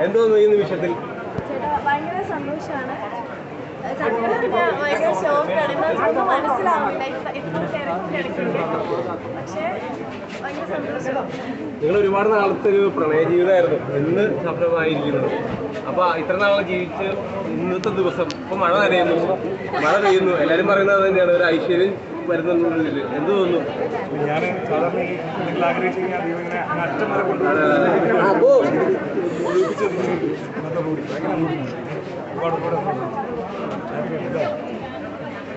എന്തോ ഈ നിമിഷത്തിൽ ഭയങ്കര സന്തോഷമാണ്. ഭയങ്കര ഷോക്കാണ്. ഒന്നും മനസ്സിലാവുന്നില്ല. ഇത്ര തിരക്കിടയ്ക്കുണ്ട്. പക്ഷേ ഭയങ്കര സന്തോഷം. നിങ്ങൾ ഒരുപാട് നാളത്തെ ഒരു പ്രണയ ജീവിതമായിരുന്നു ഇന്ന് സഫലമായിരിക്കുന്നത്. അപ്പൊ ഇത്ര നാളെ ജീവിച്ച് ഇന്നത്തെ ദിവസം ഇപ്പൊ മഴ മഴ പെയ്യുന്നു, എല്ലാരും പറയുന്നത് തന്നെയാണ് ഒരു ഐശ്വര്യം വരുന്നുള്ളിൽ. എന്ത് തോന്നുന്നു? ഞാൻ സാധാരണ നിങ്ങൾ ആഗ്രഹിച്ചു കഴിഞ്ഞാൽ ദൈവം ഇങ്ങനെ അറ്റം വരെ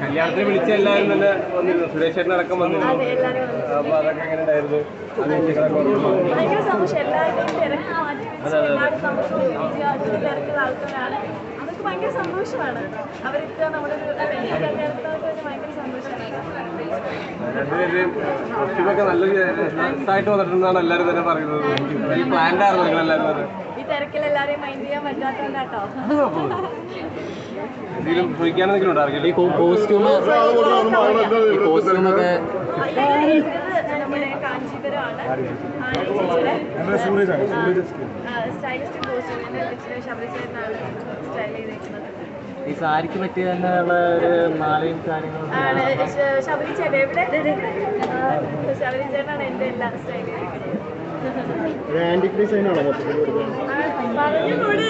കല്യാണത്തിന് വിളിച്ച എല്ലാവരും തന്നെ വന്നിരുന്നു, സുരേഷ് ചേട്ടൻ അടക്കം വന്നിരുന്നു. അപ്പൊ അതൊക്കെ എങ്ങനെ ഉണ്ടായിരുന്നു? ഭയങ്കര സന്തോഷം. എല്ലാവരുടെയും തിരക്ക് മാറ്റി വെച്ച് എല്ലാവരും നമുക്ക് തിരക്കുള്ള ആൾക്കാരാണ്. അതൊക്കെ ഭയങ്കര സന്തോഷമാണ്. അവർക്ക് നമ്മുടെ ഒരു കല്യാണത്തിനൊക്കെ ഭയങ്കര സന്തോഷമാണ്. രണ്ടുപേരും കോസ്റ്റ്യൂമൊക്കെ നല്ല രസമായിട്ട് വന്നിട്ടുണ്ടെന്നാണ് എല്ലാവരും തന്നെ പറയുന്നത്. ഈ പ്ലാൻഡ് ആയിരുന്നു നിങ്ങൾ എല്ലാവരും തന്നെ. ഈ തിരക്കിൽ എല്ലാവരെയും മൈൻഡ് ചെയ്യാൻ പറ്റാത്തതുകൊണ്ടാട്ടോ. എന്തെങ്കിലും ചോദിക്കാനെന്തെങ്കിലും ഉണ്ടാവില്ല? ഈ കോസ്റ്റ്യൂമൊക്കെ നമ്മുടെ കാഞ്ചീപുരമാണ്. സ്റ്റൈലിസ്റ്റ് കോസ്റ്റ്യൂമിന്റെ ശബരിചേട്ടനാണ് സ്റ്റൈൽ ചെയ്തിരിക്കുന്നത്. ഈ സാരിക്ക് പറ്റിയ തന്നെയുള്ള ഒരു മാലയും കാര്യങ്ങളും ശബരിചേട്ടൻ എവിടെ? ശബരിചേട്ടനാണ് എൻ്റെ എല്ലാം സ്റ്റൈൽ ചെയ്തിരിക്കുന്നത്. ഡിസൈനാണോ മൊത്തത്തിൽ? പറഞ്ഞുകൂടി